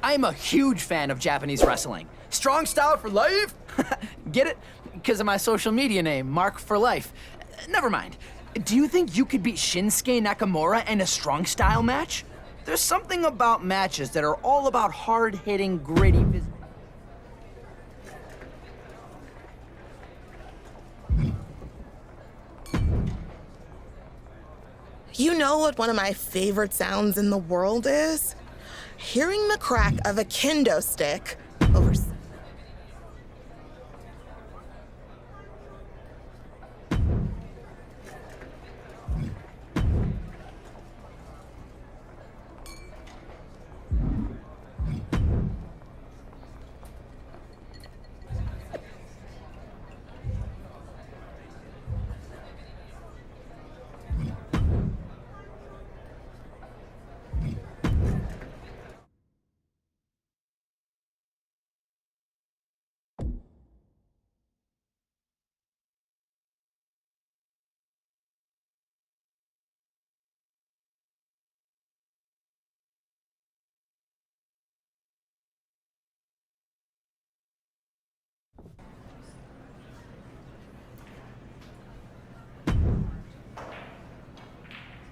I'm a huge fan of Japanese wrestling. Strong style for life? Get it? Because of my social media name, Mark for Life. Never mind. Do you think you could beat Shinsuke Nakamura in a strong style match? There's something about matches that are all about hard-hitting, gritty business. You know what one of my favorite sounds in the world is? Hearing the crack of a kendo stick over...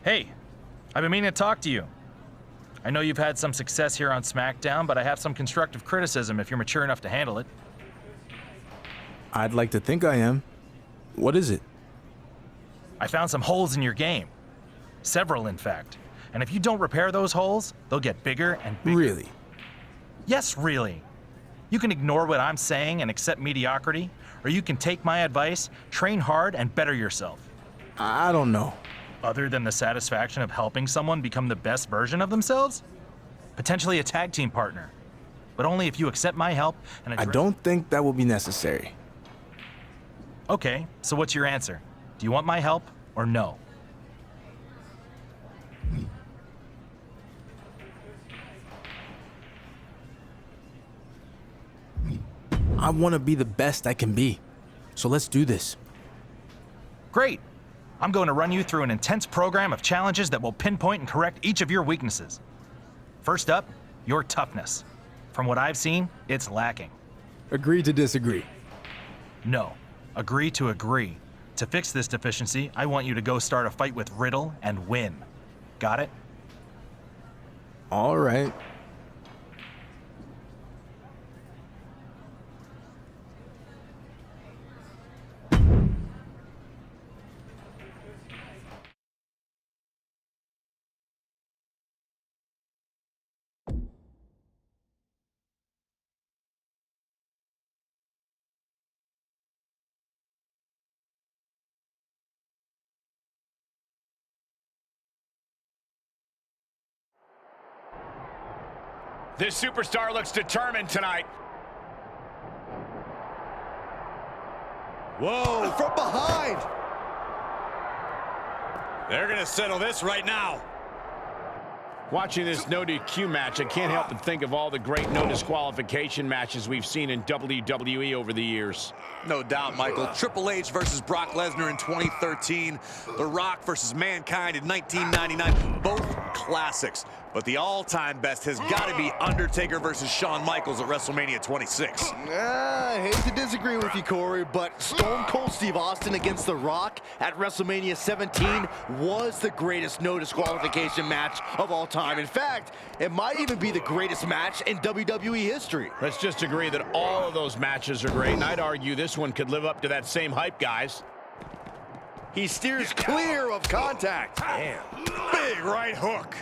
Hey, I've been meaning to talk to you. I know you've had some success here on SmackDown, but I have some constructive criticism if you're mature enough to handle it. I'd like to think I am. What is it? I found some holes in your game. Several, in fact. And if you don't repair those holes, they'll get bigger and bigger. Really? Yes, really. You can ignore what I'm saying and accept mediocrity, or you can take my advice, train hard, and better yourself. I don't know. Other than the satisfaction of helping someone become the best version of themselves? Potentially a tag team partner. But only if you accept my help and I don't think that will be necessary. Okay, so what's your answer? Do you want my help or no? I want to be the best I can be. So let's do this. Great. I'm going to run you through an intense program of challenges that will pinpoint and correct each of your weaknesses. First up, your toughness. From what I've seen, it's lacking. Agree to disagree. No, agree to agree. To fix this deficiency, I want you to go start a fight with Riddle and win. Got it? All right. This superstar looks determined tonight. Whoa, from behind. They're gonna settle this right now. Watching this no DQ match, I can't help but think of all the great no disqualification matches we've seen in WWE over the years. No doubt, Michael. Triple H versus Brock Lesnar in 2013. The Rock versus Mankind in 1999. Both classics. But the all-time best has got to be Undertaker versus Shawn Michaels at WrestleMania 26. I hate to disagree with you, Corey, but Stone Cold Steve Austin against The Rock at WrestleMania 17 was the greatest no disqualification match of all time. In fact, it might even be the greatest match in WWE history. Let's just agree that all of those matches are great, and I'd argue this one could live up to that same hype, guys. He steers clear of contact. Damn. Big right hook.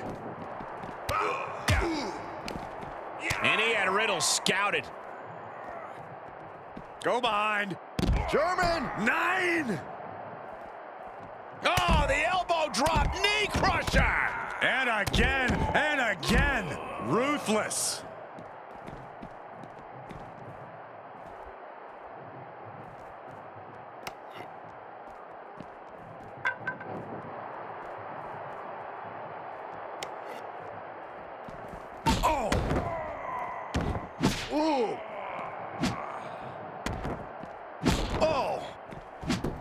And he had Riddle scouted. Go behind. German. 9. Oh, the elbow drop, knee crusher. And again. Ruthless. Oh. Ooh. Oh.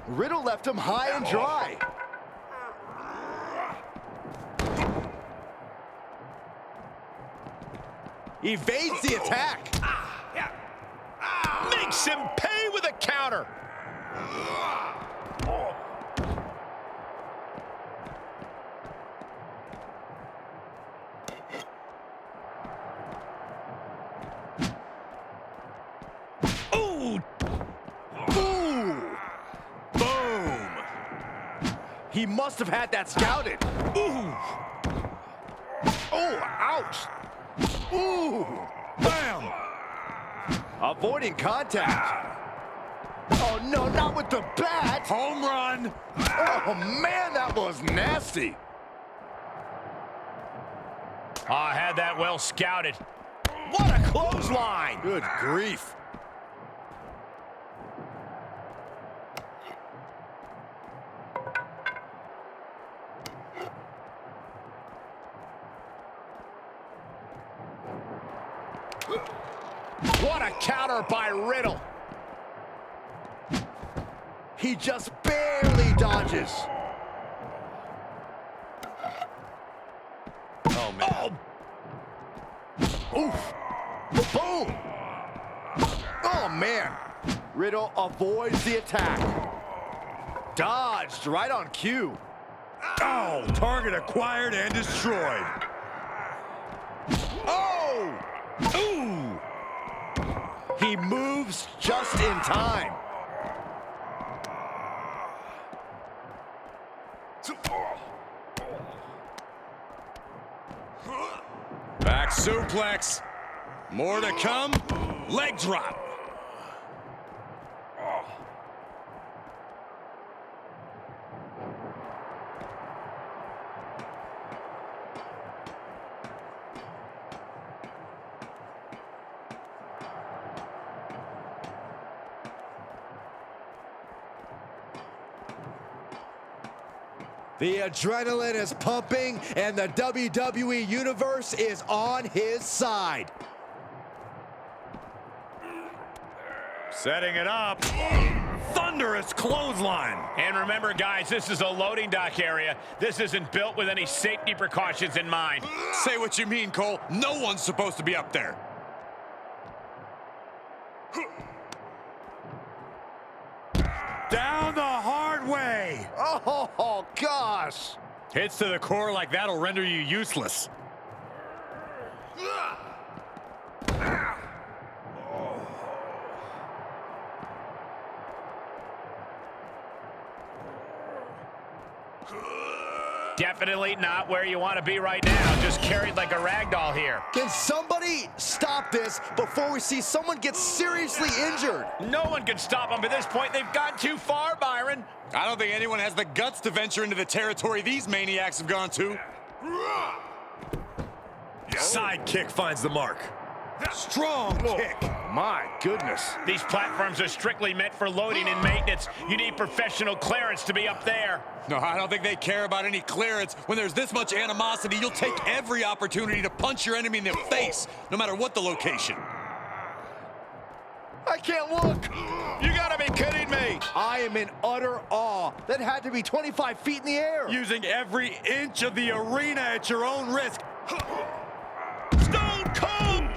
Riddle left him high and dry. Evades the attack. Makes him pay with a counter. Ooh. Boom. He must have had that scouted. Ooh. Oh, ouch. Ooh. Bam. Avoiding contact. Oh, no, not with the bat. Home run. Oh, man, that was nasty. I had that well scouted. What a clothesline. Good grief. What a counter by Riddle. He just barely dodges. Oh, man. Oof. Boom. Oh, man. Riddle avoids the attack. Dodged right on cue. Oh, target acquired and destroyed. Oh! Ooh! He moves just in time. Back suplex. More to come. Leg drop. The adrenaline is pumping, and the WWE Universe is on his side. Setting it up. Thunderous clothesline. And remember, guys, this is a loading dock area. This isn't built with any safety precautions in mind. Say what you mean, Cole. No one's supposed to be up there. Down the hard way. Oh, gosh. Hits to the core like that'll render you useless. Definitely not where you want to be right now. Just carried like a rag doll here. Can somebody stop this before we see someone get seriously injured? No one can stop them at this point. They've gone too far, Byron. I don't think anyone has the guts to venture into the territory these maniacs have gone to. Side kick finds the mark. Strong kick. My goodness. These platforms are strictly meant for loading and maintenance. You need professional clearance to be up there. No, I don't think they care about any clearance. When there's this much animosity, you'll take every opportunity to punch your enemy in the face, no matter what the location. I can't look. You gotta be kidding me. I am in utter awe. That had to be 25 feet in the air. Using every inch of the arena at your own risk. Stone Cold!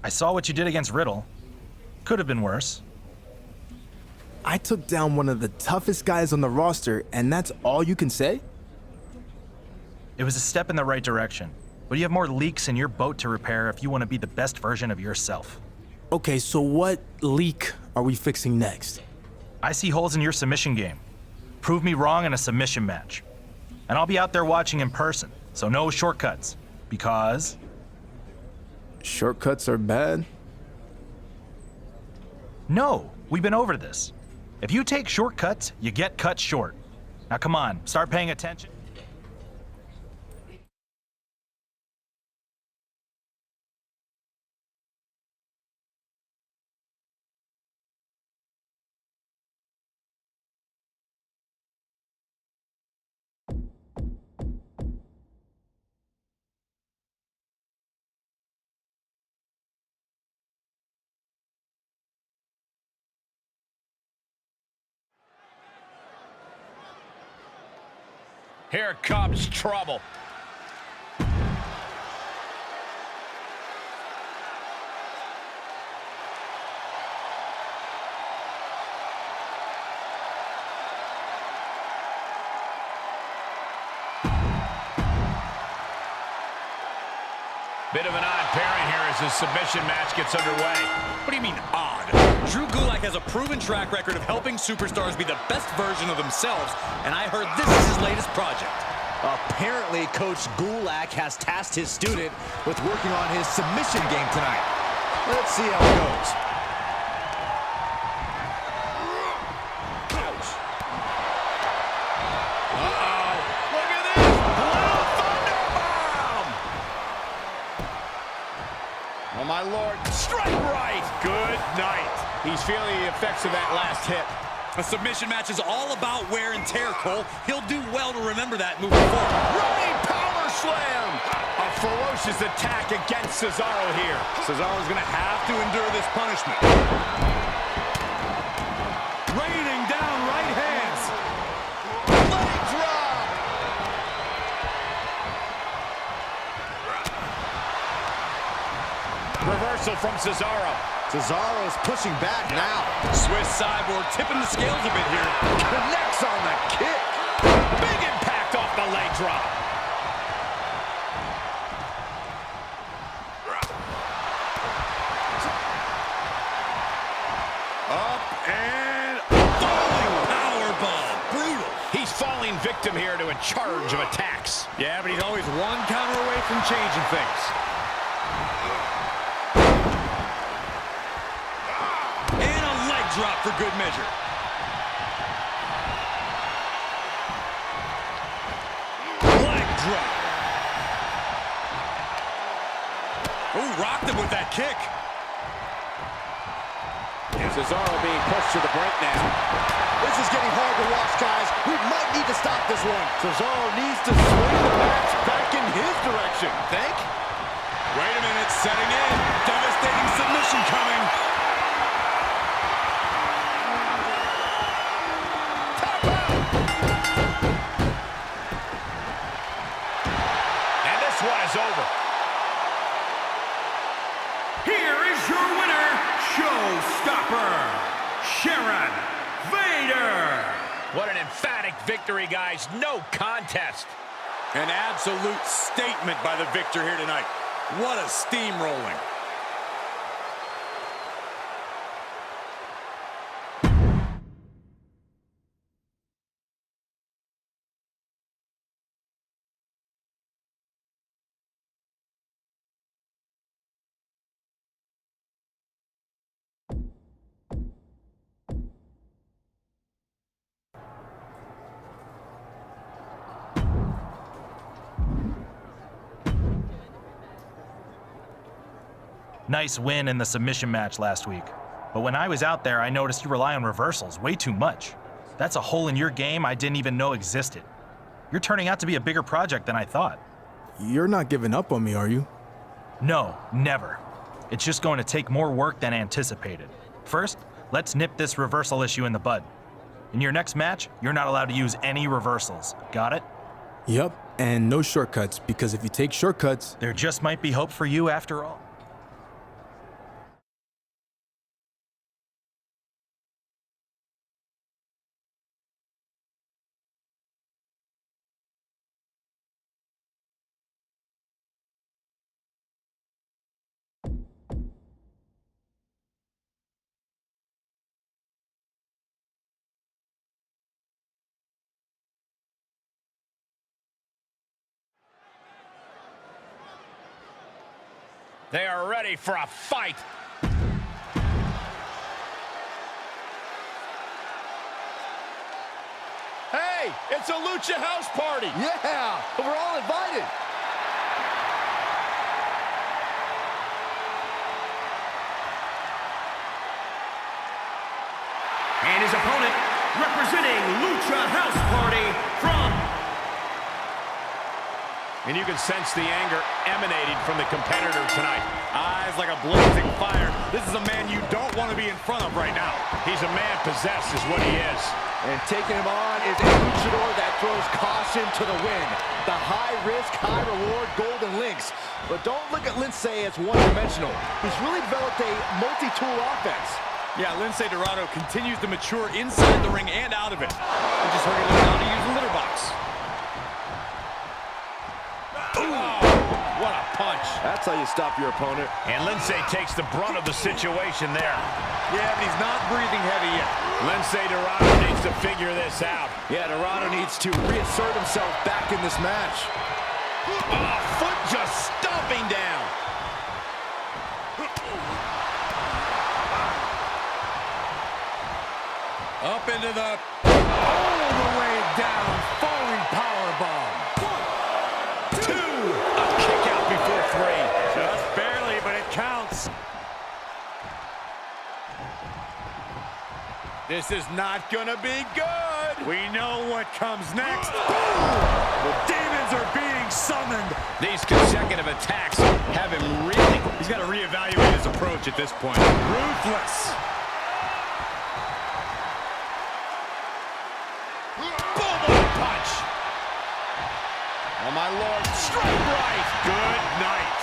I saw what you did against Riddle. Could have been worse. I took down one of the toughest guys on the roster, and that's all you can say? It was a step in the right direction, but you have more leaks in your boat to repair if you want to be the best version of yourself. Okay, so what leak are we fixing next? I see holes in your submission game. Prove me wrong in a submission match. And I'll be out there watching in person, so no shortcuts. Because... Shortcuts are bad? No, we've been over this. If you take shortcuts, you get cut short. Now come on, start paying attention. Here comes trouble. Bit of an odd pairing here as the submission match gets underway. What do you mean, odd? Drew Gulak has a proven track record of helping superstars be the best version of themselves, and I heard this is his latest project. Apparently, Coach Gulak has tasked his student with working on his submission game tonight. Let's see how it goes. Ouch. Uh-oh. Look at this. Blue Thunderbomb. Oh, my Lord. Strike right. Good night. He's feeling the effects of that last hit. A submission match is all about wear and tear, Cole. He'll do well to remember that moving forward. Running power slam. A ferocious attack against Cesaro here. Cesaro's going to have to endure this punishment. Raining down right hands. Leg drop. Reversal from Cesaro. Cesaro's pushing back now. Swiss Cyborg tipping the scales a bit here. Connects on the kick. Big impact off the leg drop. Up and Falling powerbomb. Brutal. he's falling victim here to a charge of attacks. Yeah, but he's always one counter away from changing things. And a leg drop for good measure. Leg drop. Oh, rocked him with that kick. Cesaro being pushed to the brink now. This is getting hard to watch, guys. We might need to stop this one. Cesaro needs to swing the match back in his direction. Think? Wait a minute, setting in. Devastating submission coming. Tap out. And this one is over. Here is your winner, showstopper, Sharon Vader. What an emphatic victory, guys. No contest. An absolute statement by the victor here tonight. What a steamrolling. Nice win in the submission match last week. But when I was out there, I noticed you rely on reversals way too much. That's a hole in your game I didn't even know existed. You're turning out to be a bigger project than I thought. You're not giving up on me, are you? No, never. It's just going to take more work than anticipated. First, let's nip this reversal issue in the bud. In your next match, you're not allowed to use any reversals. Got it? Yep, and no shortcuts, because if you take shortcuts... There just might be hope for you after all. They are ready for a fight. Hey, it's a Lucha House Party. Yeah, we're all invited. And his opponent, representing Lucha House Party from And you can sense the anger emanating from the competitor tonight. Eyes like a blazing fire. This is a man you don't want to be in front of right now. He's a man possessed is what he is. And taking him on is a luchador that throws caution to the wind. The high risk, high reward Golden Links. But don't look at Lindsay as one-dimensional. He's really developed a multi-tool offense. Yeah, Lindsay Dorado continues to mature inside the ring and out of it. We just heard he learned how to use the litter box. What a punch. That's how you stop your opponent. And Lindsay takes the brunt of the situation there. Yeah, but he's not breathing heavy yet. Lindsay Dorado needs to figure this out. Yeah, Dorado needs to reassert himself back in this match. Oh, foot just stomping down. Up into the... all the way down. Falling powerbomb. 1, 2. A kick out before 3. Just barely, but it counts. This is not gonna be good. We know what comes next. The demons are being summoned. These consecutive attacks have him really... He's got to reevaluate his approach at this point. Ruthless. Boom, punch. Oh, my Lord. Straight right. Good night.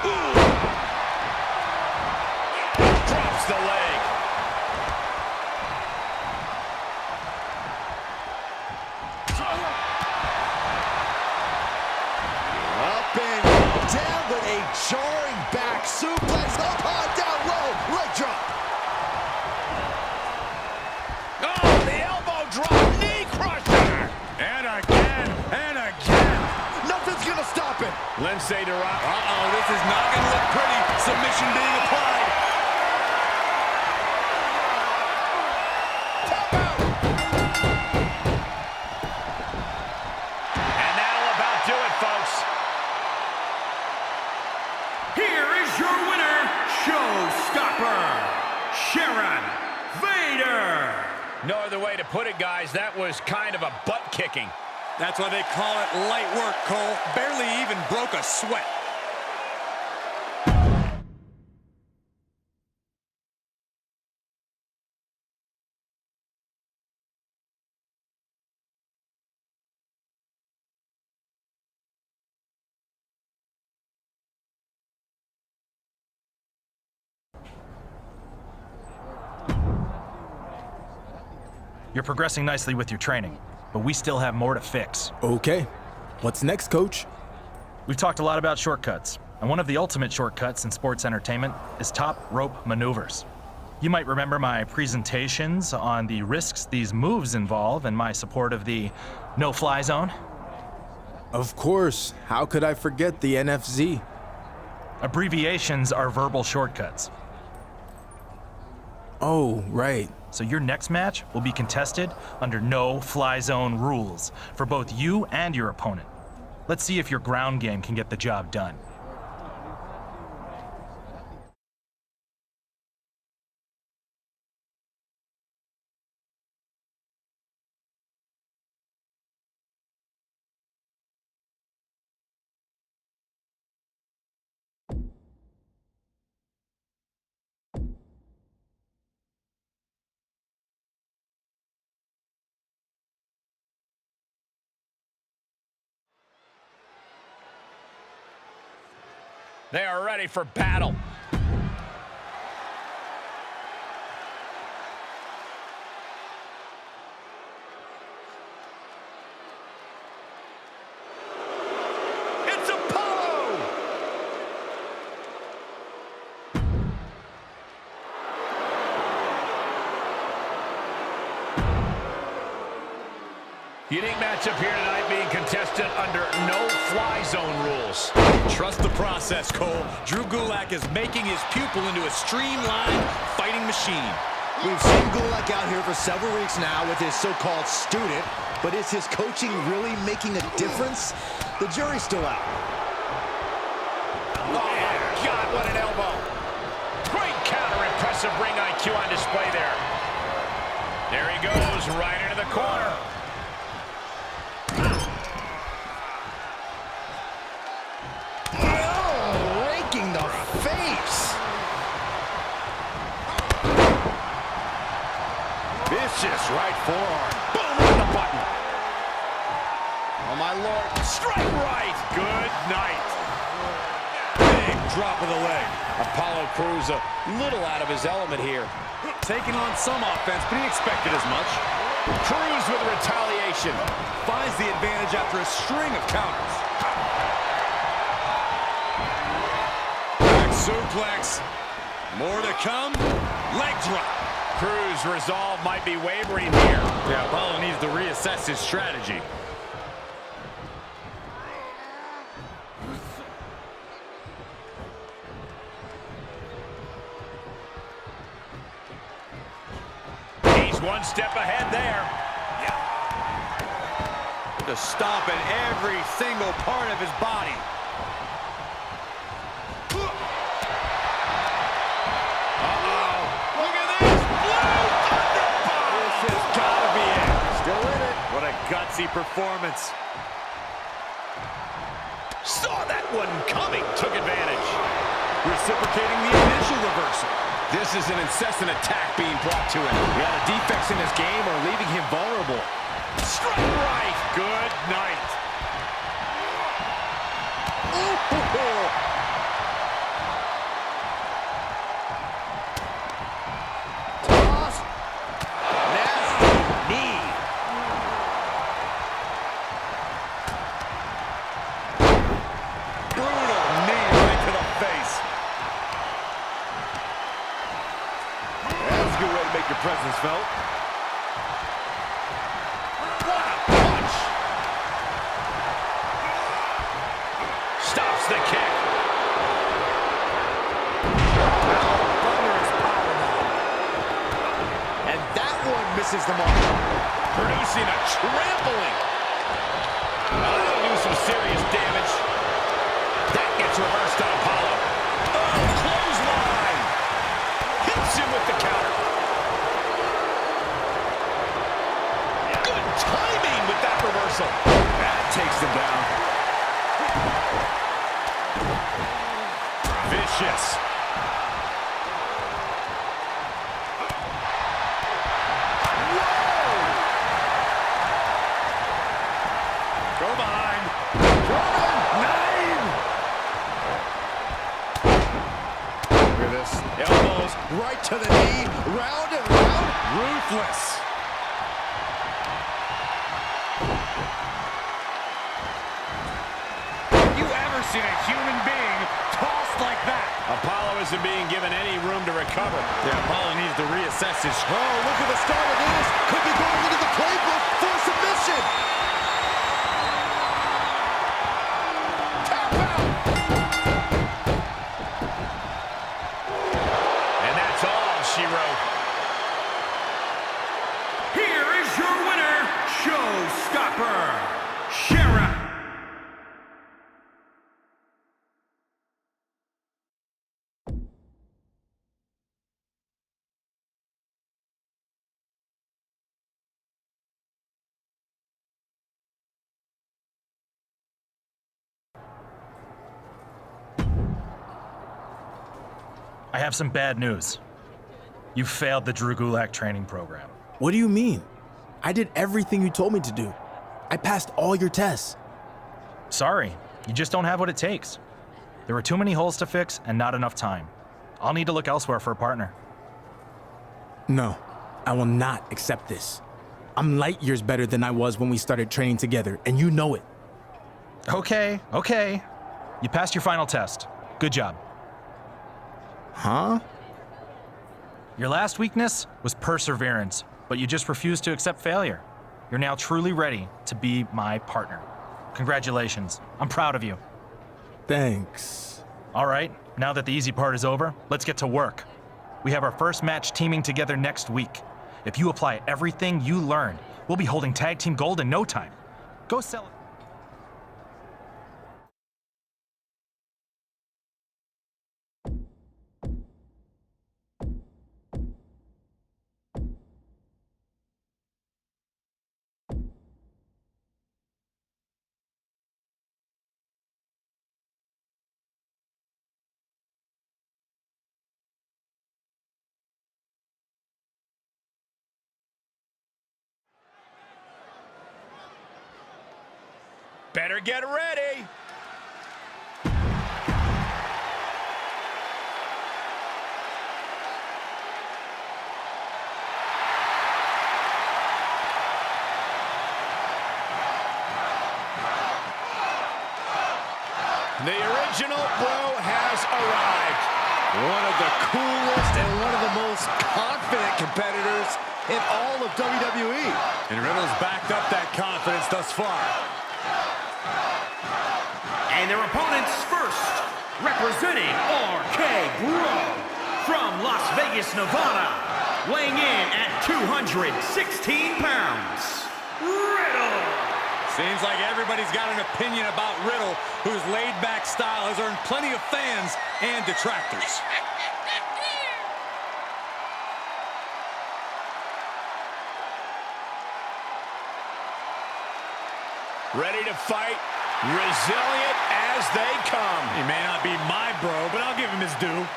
Ooh. Drops the leg. Up and down with a jarring back suplex. Up high, down low, leg drop. Oh, the elbow drop, knee crusher. And again, and again. Nothing's gonna stop him. Lindsay Dorado. Uh-oh, this is not gonna look pretty. Submission being applied. Tap out. And that'll about do it, folks. Here is your winner, showstopper, Sharon Vader. No other way to put it, guys. That was kind of a butt kicking. That's why they call it light work, Cole. Barely even broke a sweat. You're progressing nicely with your training, but we still have more to fix. Okay. What's next, coach? We've talked a lot about shortcuts, and one of the ultimate shortcuts in sports entertainment is top rope maneuvers. You might remember my presentations on the risks these moves involve and my support of the no-fly zone. Of course. How could I forget the NFZ? Abbreviations are verbal shortcuts. Oh, right. So your next match will be contested under no-fly zone rules for both you and your opponent. Let's see if your ground game can get the job done. They are ready for battle. It's Apollo! Unique matchup here tonight being contested under no-fly zone rules. Trust the process, Cole. Drew Gulak is making his pupil into a streamlined fighting machine. We've seen Gulak out here for several weeks now with his so-called student, but is his coaching really making a difference? The jury's still out. Oh, my God, what an elbow. Great counter, impressive ring IQ on display there. There he goes, right into the corner. forearm. Boom, on the button. Oh, my Lord. Strike right. Good night. Big drop of the leg. Apollo Crews a little out of his element here. Taking on some offense, but he expected as much. Crews with retaliation. Finds the advantage after a string of counters. Back suplex. More to come. Leg drop. Crews' resolve might be wavering here. Yeah, Apollo needs to reassess his strategy. He's one step ahead there. Just stomping every single part of his body. Gutsy performance. Saw that one coming. Took advantage. Reciprocating the initial reversal. This is an incessant attack being brought to him. Yeah, the defects in his game are leaving him vulnerable. Strike right. Good night. Toss. Nasty knee. Your presence felt. What a punch! Stops the kick. Thunderous power now. And that one misses the mark. Producing a trampling. That'll do some serious damage. That gets reversed on Apollo. Oh, clothesline. Hits him with the counter. Timing with that reversal. That takes him down. Vicious. Whoa! Go behind. Nine. Look at this. Elbows right to the knee. Round and round. Ruthless. Seen a human being tossed like that. Apollo isn't being given any room to recover. Yeah, Apollo needs to reassess his... Oh, look at the start of this. Could be going into the playbook for submission. Tap out. And that's all she wrote. Here is your winner, Showstopper, Sharon. I have some bad news. You failed the Drew Gulak training program. What do you mean? I did everything you told me to do. I passed all your tests. Sorry, you just don't have what it takes. There were too many holes to fix and not enough time. I'll need to look elsewhere for a partner. No, I will not accept this. I'm light years better than I was when we started training together, and you know it. Okay. You passed your final test. Good job. Huh? Your last weakness was perseverance, but you just refused to accept failure. You're now truly ready to be my partner. Congratulations. I'm proud of you. Thanks. All right, now that the easy part is over, let's get to work. We have our first match teaming together next week. If you apply everything you learned, we'll be holding tag team gold in no time. Go sell it. Better get ready. The original Bro has arrived. One of the coolest and one of the most confident competitors in all of WWE. And Riddle's backed up that confidence thus far. And their opponents first, representing RK Bro from Las Vegas, Nevada, weighing in at 216 pounds, Riddle. Seems like everybody's got an opinion about Riddle, whose laid-back style has earned plenty of fans and detractors. Ready to fight, resilient as they come. He may not be my bro, but I'll give him his due.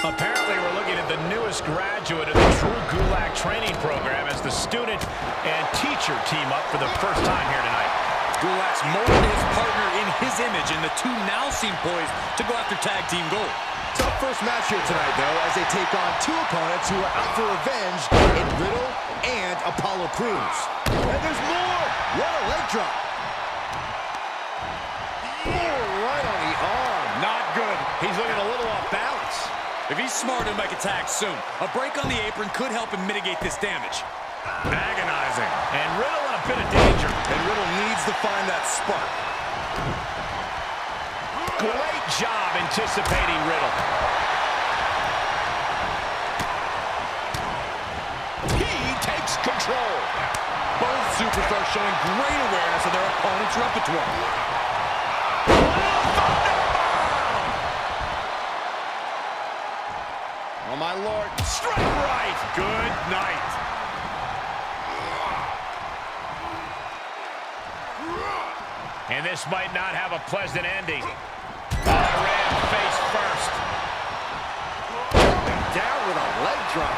Apparently, we're looking at the newest graduate of the True Gulag training program as the student and teacher team up for the first time here tonight. Gulak's molded his partner in his image, and the two now seem poised to go after tag team gold. Tough first match here tonight, though, as they take on two opponents who are out for revenge in Riddle and Apollo Crews. And there's more! What a leg drop! Right on the arm. Not good. He's looking a little off balance. If he's smart, he'll make attacks soon. A break on the apron could help him mitigate this damage. Agonizing. And Riddle in a bit of danger. And Riddle needs to find that spark. Great job anticipating Riddle. He takes control. Both superstars showing great awareness of their opponent's repertoire. Oh, my Lord. Straight right. Good night. And this might not have a pleasant ending. Ran face first. Down with a leg drop.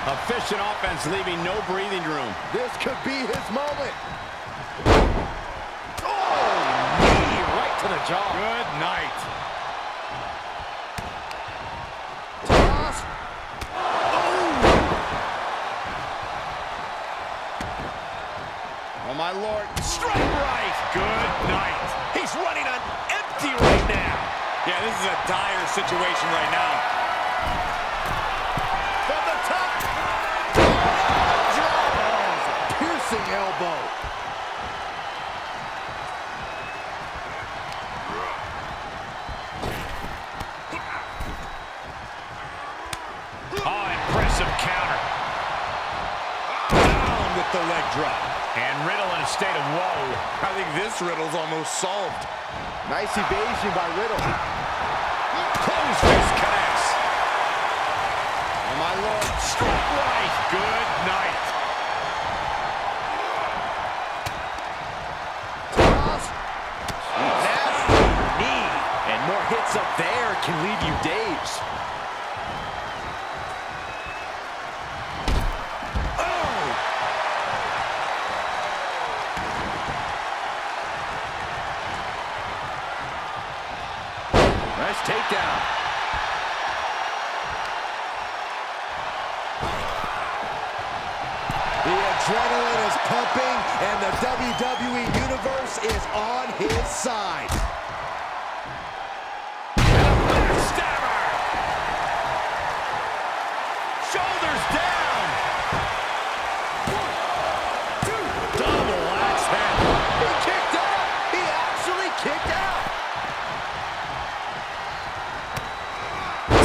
Efficient offense, leaving no breathing room. This could be his moment. Oh, knee right to the jaw. Good night. Toss. Oh, my Lord. Straight right. Good night. He's running on empty right now. Yeah, this is a dire situation right now. From the top. Piercing elbow. Oh, impressive counter. Down with the leg drop. And Riddle in a state of woe. I think this Riddle's almost solved. Nice evasion by Riddle. Close fist connects. Oh, my Lord. Straight right. Good night. Toss. Nasty knee. And more hits up there can leave you dazed. Nice takedown. The adrenaline is pumping, and the WWE Universe is on his side. Backstabber. Shoulders down. 1, 2. Double axe handle. He kicked out. He actually kicked out.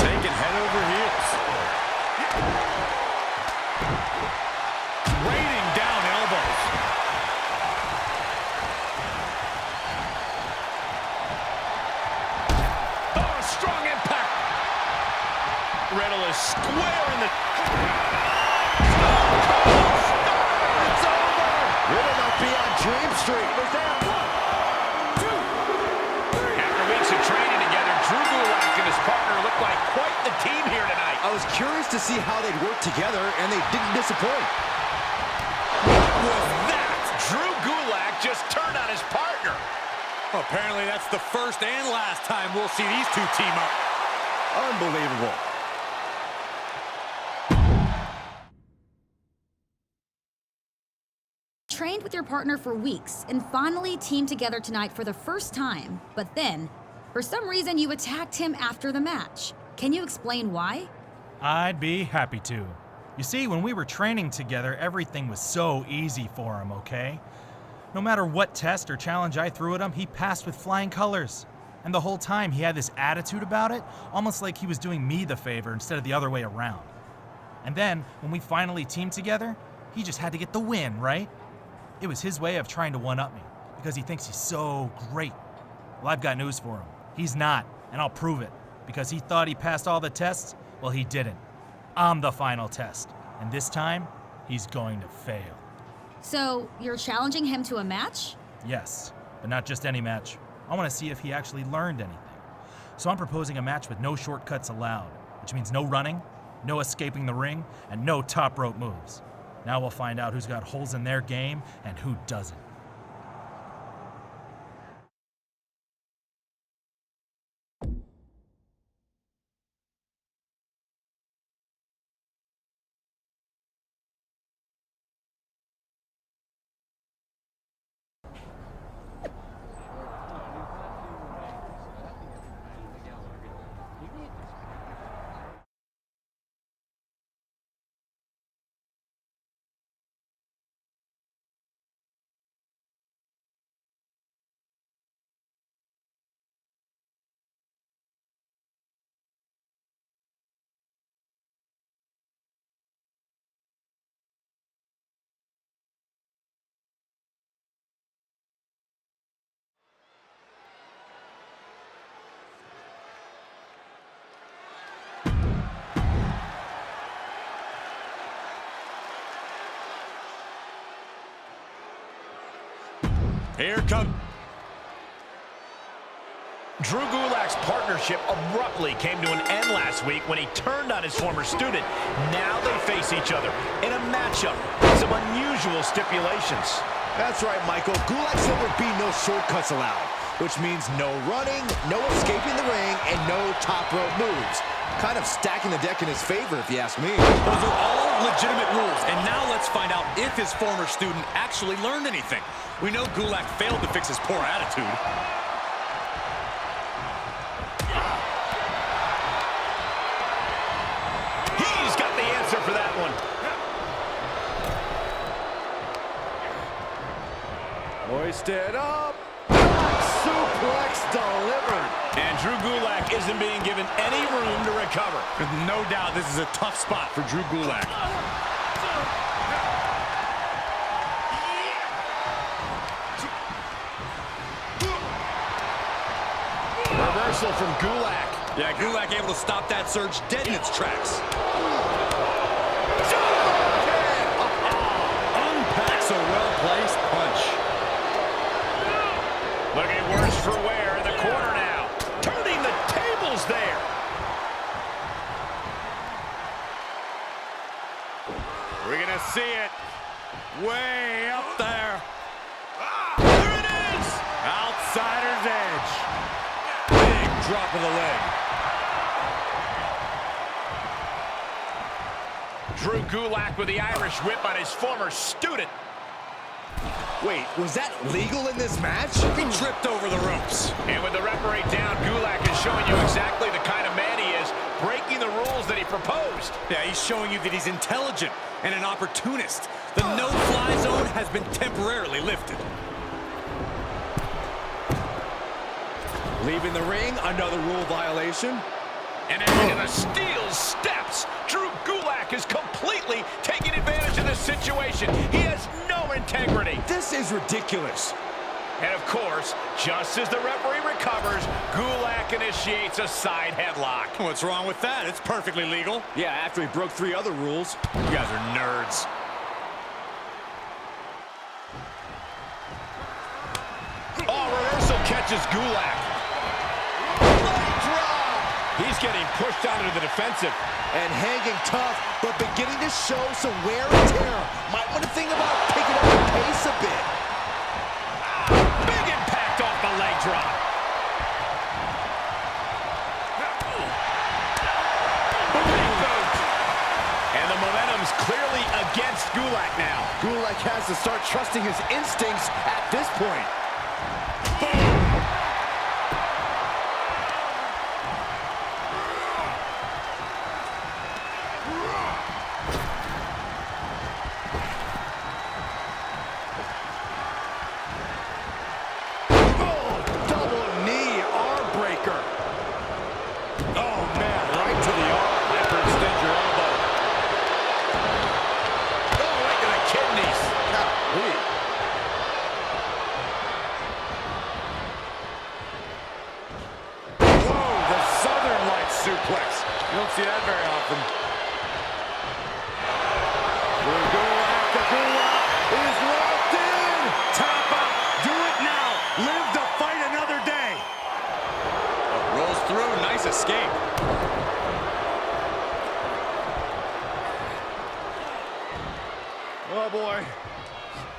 Taking head over heels. Raining down elbows. Dream Street. Goes down. 1, 2, 3. After weeks of training together, Drew Gulak and his partner look like quite the team here tonight. I was curious to see how they'd work together, and they didn't disappoint. What was that? Drew Gulak just turned on his partner. Well, apparently that's the first and last time we'll see these two team up. Unbelievable. Trained with your partner for weeks and finally teamed together tonight for the first time, but then, for some reason, you attacked him after the match. Can you explain why? I'd be happy to. You see, when we were training together, everything was so easy for him, okay? No matter what test or challenge I threw at him, he passed with flying colors. And the whole time he had this attitude about it, almost like he was doing me the favor instead of the other way around. And then, when we finally teamed together, he just had to get the win, right? It was his way of trying to one-up me, because he thinks he's so great. Well, I've got news for him. He's not, and I'll prove it. Because he thought he passed all the tests, well, he didn't. I'm the final test, and this time, he's going to fail. So, you're challenging him to a match? Yes, but not just any match. I want to see if he actually learned anything. So I'm proposing a match with no shortcuts allowed, which means no running, no escaping the ring, and no top rope moves. Now we'll find out who's got holes in their game and who doesn't. Here comes... Drew Gulak's partnership abruptly came to an end last week when he turned on his former student. Now they face each other in a matchup with some unusual stipulations. That's right, Michael. Gulak said there'd be no shortcuts allowed, which means no running, no escaping the ring, and no top rope moves. Kind of stacking the deck in his favor, if you ask me. Those are all legitimate rules, and now let's find out if his former student actually learned anything. We know Gulak failed to fix his poor attitude. He's got the answer for that one. Hoisted up. Suplex delivered. And Drew Gulak isn't being given any room to recover. No doubt this is a tough spot for Drew Gulak. Reversal from Gulak. Yeah, Gulak able to stop that surge dead in its tracks. Unpacks a well-placed punch. Looking worse for wear in the corner now. Turning the tables there. We're gonna see it way up there. There it is. Outsider's edge. Big drop of the leg. Drew Gulak with the Irish whip on his former student. Wait, was that legal in this match? He tripped over the ropes. And with the referee down, Gulak is showing you exactly the kind of man he is, breaking the rules that he proposed. Yeah, he's showing you that he's intelligent and an opportunist. The no-fly zone has been temporarily lifted. Leaving the ring, another rule violation. And into the steel steps. Drew Gulak is completely taking advantage of this situation. He has no integrity. This is ridiculous. And of course, just as the referee recovers, Gulak initiates a side headlock. What's wrong with that? It's perfectly legal. Yeah, after he broke 3 other rules. You guys are nerds. Oh, reversal catches Gulak. Leg drop. He's getting pushed down into the defensive. And hanging tough, but beginning to show some wear and tear. Might want to think about picking up the pace a bit. Big impact off the leg drop. And the momentum's clearly against Gulak now. Gulak has to start trusting his instincts at this point. You don't see that very often. Is locked in. Tap out. Do it now. Live to fight another day. Rolls through. Nice escape. Oh, boy.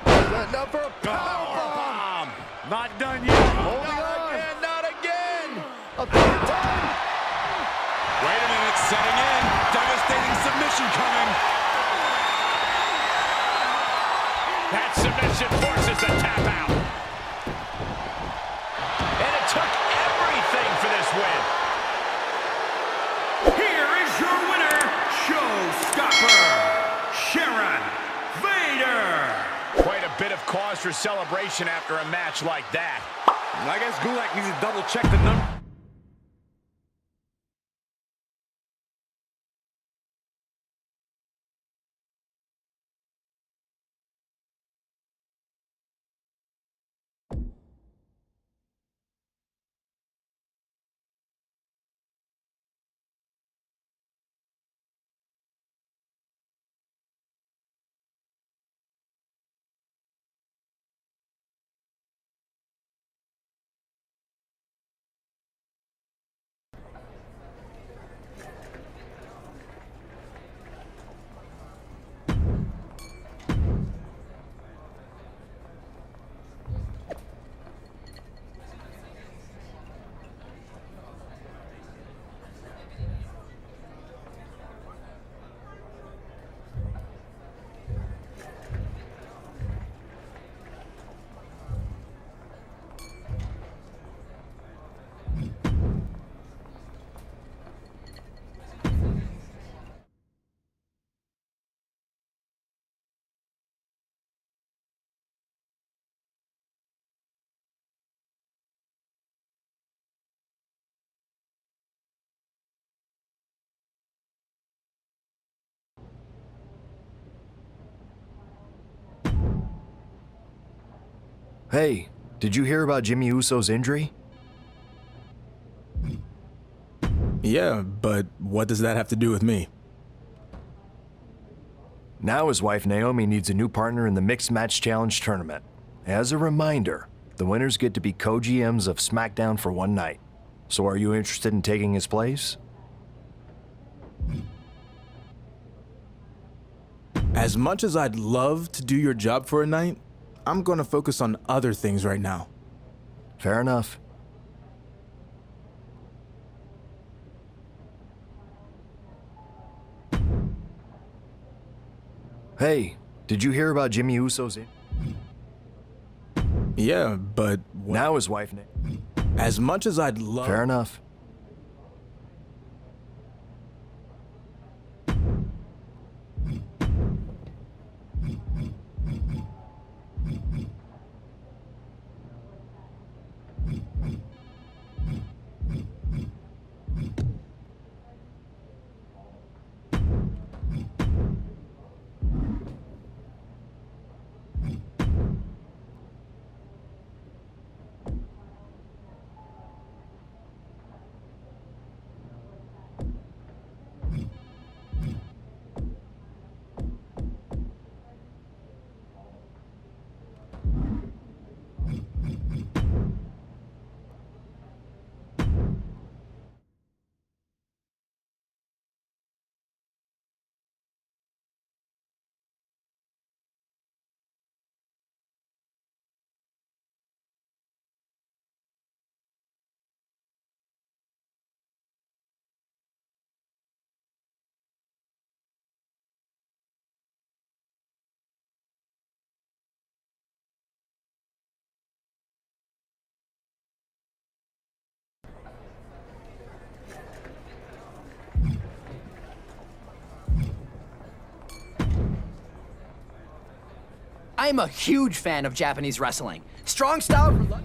Setting up for a powerbomb. Not done yet. Holding on. Again, not again. A third time. Wait a minute, setting in. Devastating submission coming. That submission forces the tap out. And it took everything for this win. Here is your winner, showstopper, Sharon Vader. Quite a bit of cause for celebration after a match like that. I guess Gulak needs to double check the number. Hey, did you hear about Jimmy Uso's injury? Yeah, but what does that have to do with me? Now his wife Naomi needs a new partner in the Mixed Match Challenge tournament. As a reminder, the winners get to be co-GMs of SmackDown for one night. So are you interested in taking his place? As much as I'd love to do your job for a night, I'm gonna focus on other things right now. Fair enough. Hey, did you hear about Jimmy Uso's Yeah, but now his wife as much as I'd love... Fair enough. I am a huge fan of Japanese wrestling. Strong style for life.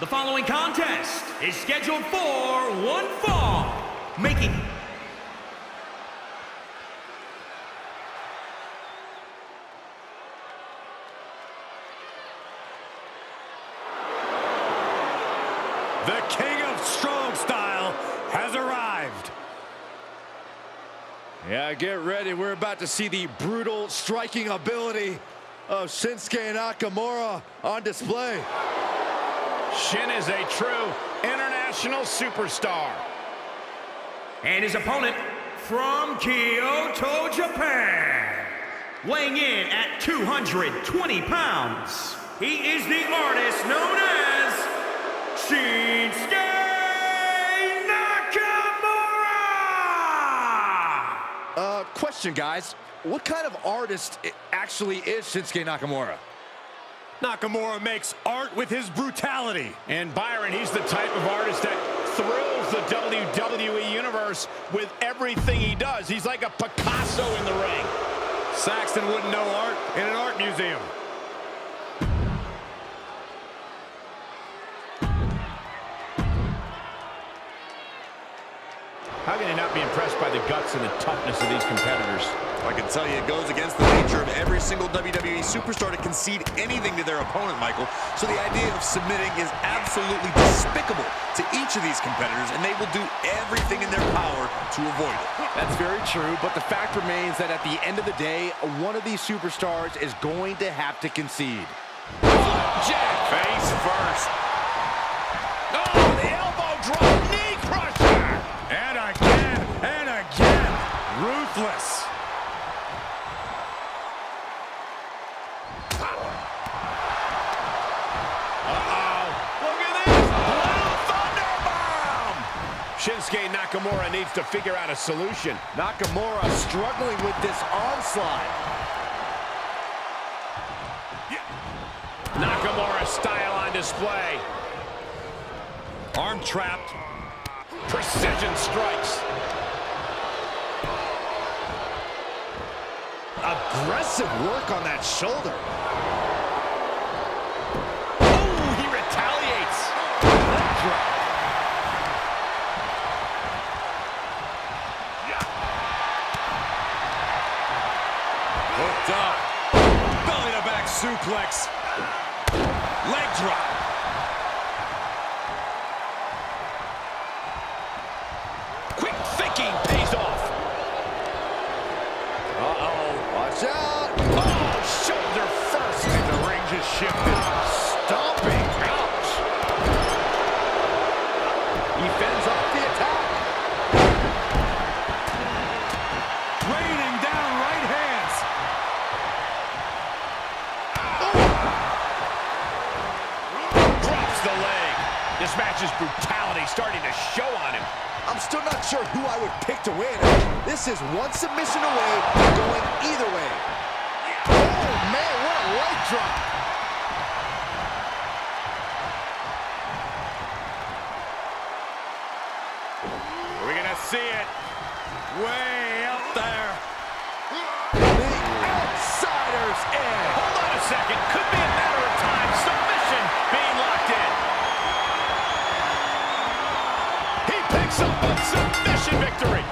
The following contest is scheduled for one fall, making the king of strong style has arrived. Yeah, get ready. We're about to see the brutal striking ability of Shinsuke Nakamura on display. Shin is a true international superstar. and his opponent from Kyoto, Japan, weighing in at 220 pounds, he is the artist known as Shinsuke Nakamura! Question, guys. What kind of artist actually is Shinsuke Nakamura? Nakamura makes art with his brutality. And Byron, he's the type of artist that thrills the WWE Universe with everything he does. He's like a Picasso in the ring. Saxton wouldn't know art in an art museum. How can you not be impressed by the guts and the toughness of these competitors? I can tell you it goes against the nature of every single WWE superstar to concede anything to their opponent, Michael. So the idea of submitting is absolutely despicable to each of these competitors, and they will do everything in their power to avoid it. That's very true, but the fact remains that at the end of the day, one of these superstars is going to have to concede. Jack face first. Oh, the elbow drop, knee crusher! And again, ruthless. Shinsuke Nakamura needs to figure out a solution. Nakamura struggling with this onslaught. Nakamura style on display. Arm trapped. Precision strikes. Aggressive work on that shoulder. Oh, he retaliates. Leg drop. Hooked up. Belly to back suplex. Leg drop. Quick thinking pays off. Uh-oh. Watch out. Oh, shoulder first. And the ring just shifted. Stomping. Ouch. He fends off the attack. Raining down right hands. Drops the leg. This match's brutality starting to show on him. I'm still not sure who I would pick to win. This is one submission away from going either way. Oh, man, what a leg drop. We're going to see it way up there. The outsider's edge. Hold on a second. Could be a matter of time. Submission being locked in. He picks up a submission victory.